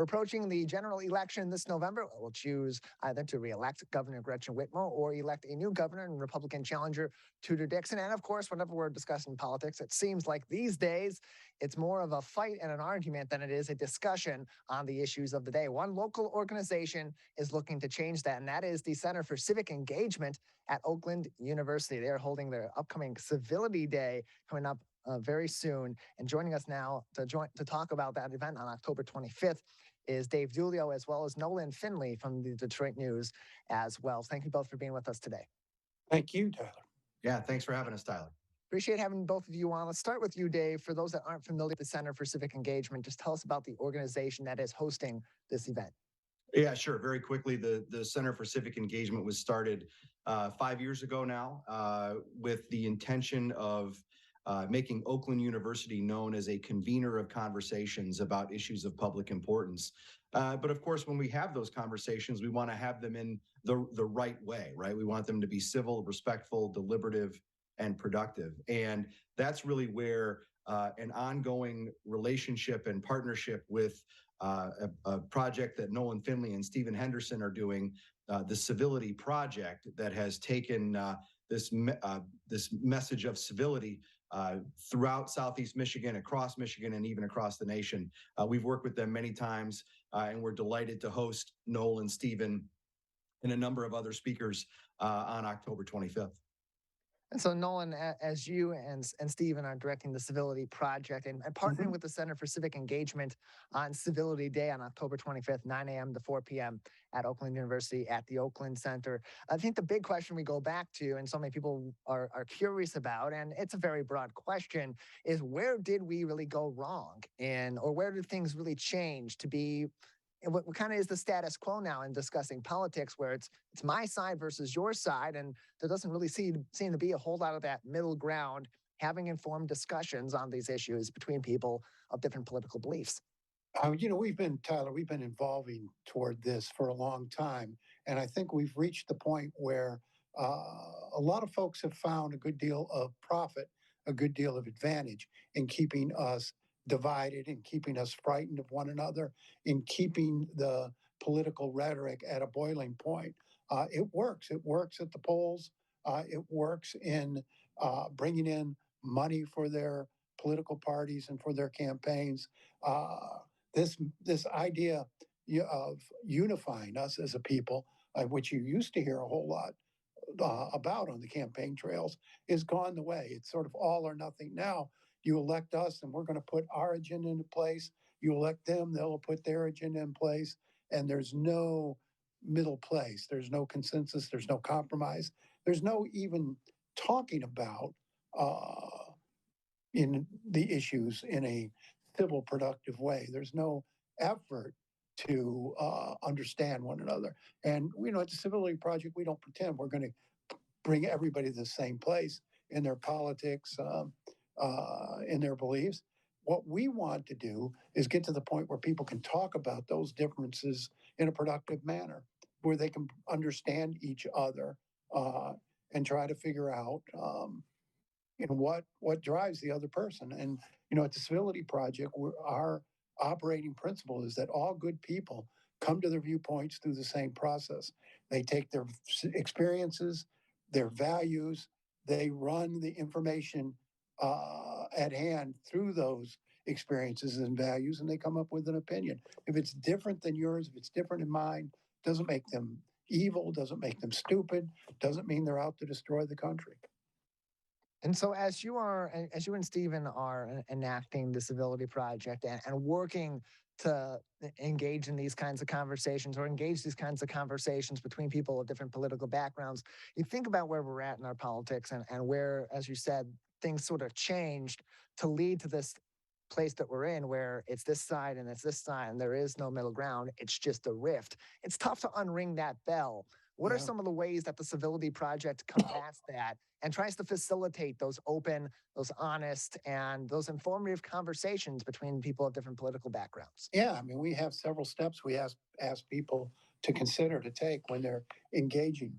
We're approaching the general election this November. We'll choose either to re-elect Governor Gretchen Whitmer or elect a new governor and Republican challenger Tudor Dixon. And of course, whenever we're discussing politics, it seems like these days it's more of a fight and an argument than it is a discussion on the issues of the day. One local organization is looking to change that, and that is the Center for Civic Engagement at Oakland University. They are holding their upcoming Civility Day coming up very soon. And joining us now to talk about that event on October 25th is Dave Dulio, as well as Nolan Finley from the Detroit News as well. Thank you both for being with us today. Thank you, Tyler. Yeah, thanks for having us, Tyler. Appreciate having both of you on. Let's start with you, Dave. For those that aren't familiar with the Center for Civic Engagement, just tell us about the organization that is hosting this event. Yeah, sure. Very quickly, the Center for Civic Engagement was started 5 years ago now with the intention of making Oakland University known as a convener of conversations about issues of public importance. But of course, when we have those conversations, we want to have them in the right way, right? We want them to be civil, respectful, deliberative, and productive. And that's really where an ongoing relationship and partnership with a project that Nolan Finley and Stephen Henderson are doing, the Civility Project, that has taken this message of civility throughout Southeast Michigan, across Michigan, and even across the nation. We've worked with them many times, and we're delighted to host Nolan, Stephen, and a number of other speakers on October 25th. And so, Nolan, as you and Stephen are directing the Civility Project and partnering with the Center for Civic Engagement on Civility Day on October 25th, 9 a.m. to 4 p.m. at Oakland University at the Oakland Center, I think the big question we go back to, and so many people are curious about, and it's a very broad question, is where did we really go wrong? Or where did things really change to be what kind of is the status quo now in discussing politics, where it's my side versus your side, and there doesn't really seem to be a whole lot of that middle ground, having informed discussions on these issues between people of different political beliefs. We've been evolving toward this for a long time, and I think we've reached the point where a lot of folks have found a good deal of profit, a good deal of advantage in keeping us divided and keeping us frightened of one another, in keeping the political rhetoric at a boiling point. It works. It works at the polls. It works in bringing in money for their political parties and for their campaigns. This idea of unifying us as a people, which you used to hear a whole lot about on the campaign trails, is gone the way. It's sort of all or nothing now. You elect us, and we're going to put our agenda into place. You elect them, they'll put their agenda in place. And there's no middle place. There's no consensus. There's no compromise. There's no even talking about in the issues in a civil, productive way. There's no effort to understand one another. And, at the Civility Project, we don't pretend we're going to bring everybody to the same place in their politics, in their beliefs. What we want to do is get to the point where people can talk about those differences in a productive manner, where they can understand each other and try to figure out what drives the other person. And at the Civility Project, our operating principle is that all good people come to their viewpoints through the same process. They take their experiences, their values, they run the information at hand through those experiences and values, and they come up with an opinion. If it's different than yours, if it's different in mine, doesn't make them evil, doesn't make them stupid, doesn't mean they're out to destroy the country. And so as you and Stephen are enacting the Civility Project and working to engage in these kinds of conversations or engage these kinds of conversations between people of different political backgrounds, you think about where we're at in our politics and where, as you said, things sort of changed to lead to this place that we're in, where it's this side and it's this side and there is no middle ground. It's just a rift. It's tough to unring that bell. What are some of the ways that the Civility Project combats that and tries to facilitate those open, those honest, and those informative conversations between people of different political backgrounds? Yeah, we have several steps we ask people to consider to take when they're engaging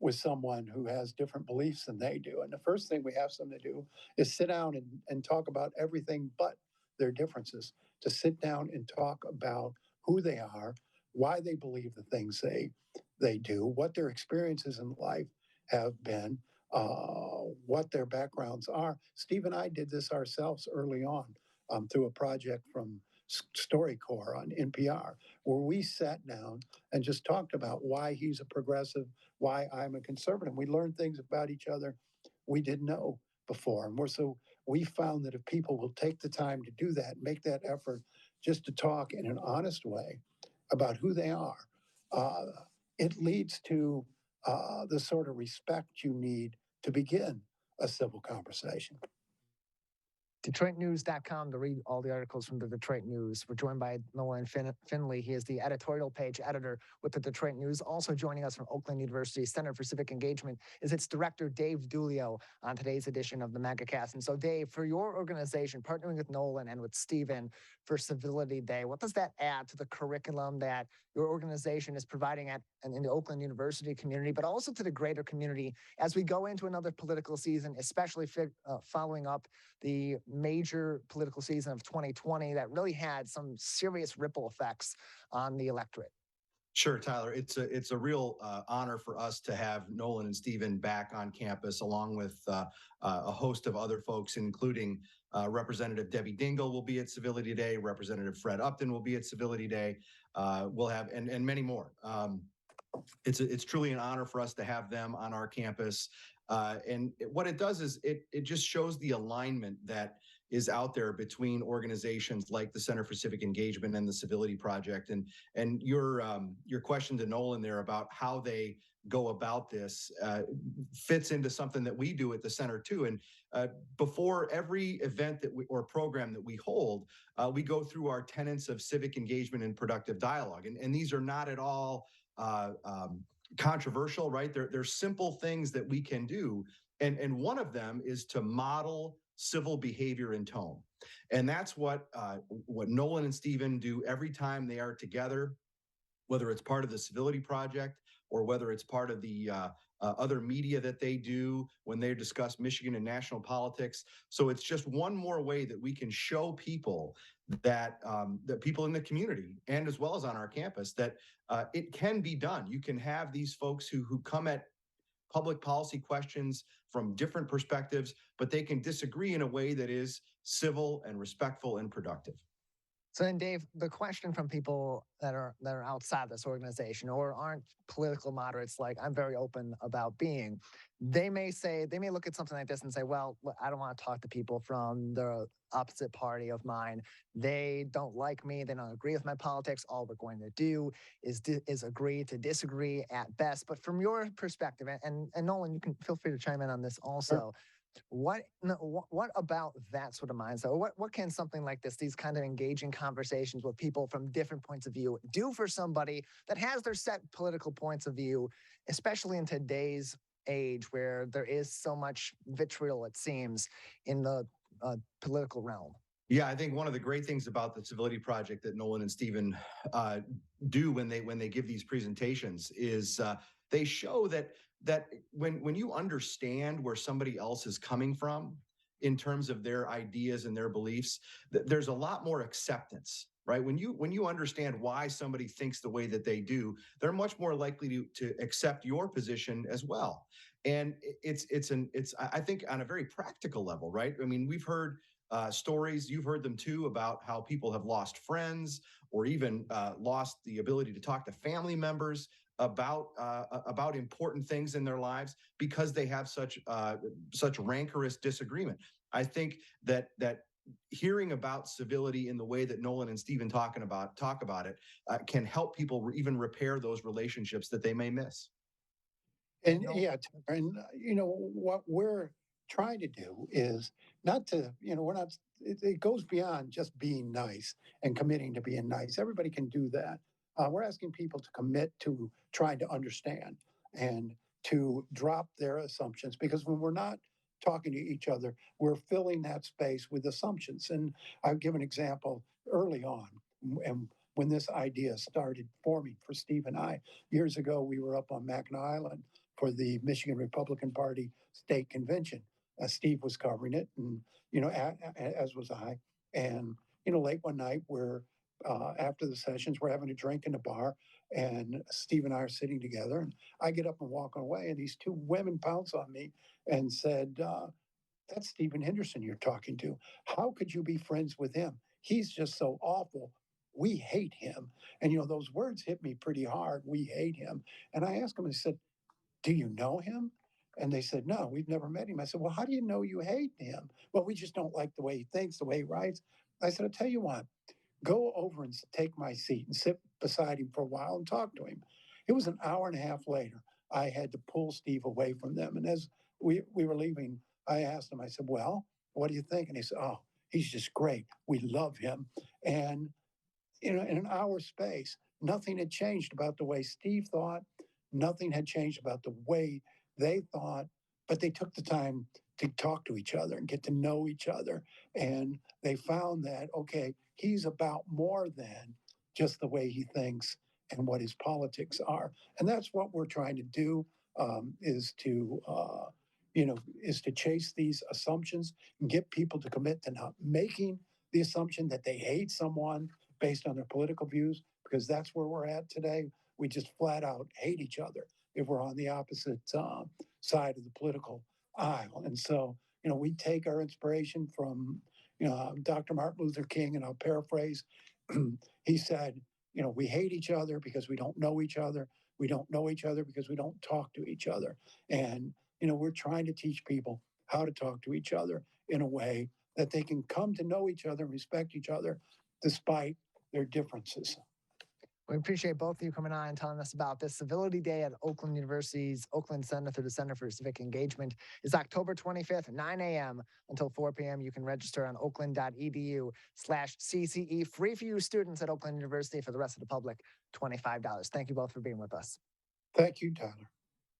with someone who has different beliefs than they do. And the first thing we ask them to do is sit down and talk about everything but their differences, to sit down and talk about who they are, why they believe the things they do, what their experiences in life have been, what their backgrounds are. Steve and I did this ourselves early on through a project from StoryCorps on NPR, where we sat down and just talked about why he's a progressive, why I'm a conservative. We learned things about each other we didn't know before. And we found that if people will take the time to do that, make that effort just to talk in an honest way about who they are, uh, it leads to the sort of respect you need to begin a civil conversation. DetroitNews.com to read all the articles from the Detroit News. We're joined by Nolan Finley. He is the editorial page editor with the Detroit News. Also joining us from Oakland University Center for Civic Engagement is its director, Dave Dulio, on today's edition of the Megacast. And so, Dave, for your organization, partnering with Nolan and with Stephen for Civility Day, what does that add to the curriculum that your organization is providing in the Oakland University community, but also to the greater community as we go into another political season, especially following up the major political season of 2020 that really had some serious ripple effects on the electorate? Sure, Tyler. It's a real honor for us to have Nolan and Stephen back on campus, along with a host of other folks, including Representative Debbie Dingell will be at Civility Day, Representative Fred Upton will be at Civility Day. We'll have and many more. It's truly an honor for us to have them on our campus. What it does is it just shows the alignment that is out there between organizations like the Center for Civic Engagement and the Civility Project. And your question to Nolan there about how they go about this fits into something that we do at the center too. And before every event or program that we hold, we go through our tenets of civic engagement and productive dialogue. And these are not at all controversial, right? They're simple things that we can do. And one of them is to model civil behavior and tone. And that's what Nolan and Stephen do every time they are together, whether it's part of the Civility Project or whether it's part of the other media that they do when they discuss Michigan and national politics. So it's just one more way that we can show people that people in the community and as well as on our campus that it can be done. You can have these folks who come at public policy questions from different perspectives, but they can disagree in a way that is civil and respectful and productive. So then, Dave, the question from people that are outside this organization or aren't political moderates, like I'm very open about being, they may look at something like this and say, well, I don't want to talk to people from the opposite party of mine. They don't like me. They don't agree with my politics. All we're going to do is agree to disagree at best. But from your perspective, and Nolan, you can feel free to chime in on this also. Sure. What about that sort of mindset? What can something like this, these kind of engaging conversations with people from different points of view, do for somebody that has their set political points of view, especially in today's age where there is so much vitriol, it seems, in the political realm? Yeah, I think one of the great things about the Civility Project that Nolan and Stephen do when they give these presentations is they show that when you understand where somebody else is coming from in terms of their ideas and their beliefs, there's a lot more acceptance, right? When you understand why somebody thinks the way that they do, they're much more likely to accept your position as well. And it's I think on a very practical level, right? I mean, we've heard stories, you've heard them too, about how people have lost friends or even lost the ability to talk to family members about important things in their lives because they have such rancorous disagreement. I think that hearing about civility in the way that Nolan and Stephen talk about it can help people even repair those relationships that they may miss. And what we're trying to do is not to, we're not. It goes beyond just being nice and committing to being nice. Everybody can do that. We're asking people to commit to trying to understand and to drop their assumptions, because when we're not talking to each other, we're filling that space with assumptions. And I'll give an example early on. And when this idea started forming for Steve and I, years ago, we were up on Mackinac Island for the Michigan Republican Party state convention. Steve was covering it, and as was I. And late one night, we're after the sessions, we're having a drink in the bar, and Steve and I are sitting together. And I get up and walk away, and these two women pounce on me and said, "That's Stephen Henderson you're talking to. How could you be friends with him? He's just so awful. We hate him." And those words hit me pretty hard. We hate him. And I asked them, I said, "Do you know him?" And they said, "No, we've never met him." I said, "Well, how do you know you hate him?" "Well, we just don't like the way he thinks, the way he writes." I said, "I'll tell you what, go over and take my seat and sit beside him for a while and talk to him." It was an hour and a half later. I had to pull Steve away from them. And as we were leaving, I asked him, I said, "Well, what do you think?" And he said, "Oh, he's just great. We love him." And in an hour space, nothing had changed about the way Steve thought. Nothing had changed about the way they thought, but they took the time to talk to each other and get to know each other. And they found that, okay, he's about more than just the way he thinks and what his politics are. And that's what we're trying to do, is to, is to chase these assumptions and get people to commit to not making the assumption that they hate someone based on their political views, because that's where we're at today. We just flat out hate each other if we're on the opposite side of the political aisle. And so, we take our inspiration from, Dr. Martin Luther King, and I'll paraphrase. He said, we hate each other because we don't know each other. We don't know each other because we don't talk to each other. And, we're trying to teach people how to talk to each other in a way that they can come to know each other and respect each other despite their differences. We appreciate both of you coming on and telling us about this. Civility Day at Oakland University's Oakland Center through the Center for Civic Engagement is October 25th, 9 a.m. until 4 p.m. You can register on oakland.edu/CCE. Free for you students at Oakland University. For the rest of the public, $25. Thank you both for being with us. Thank you, Tyler.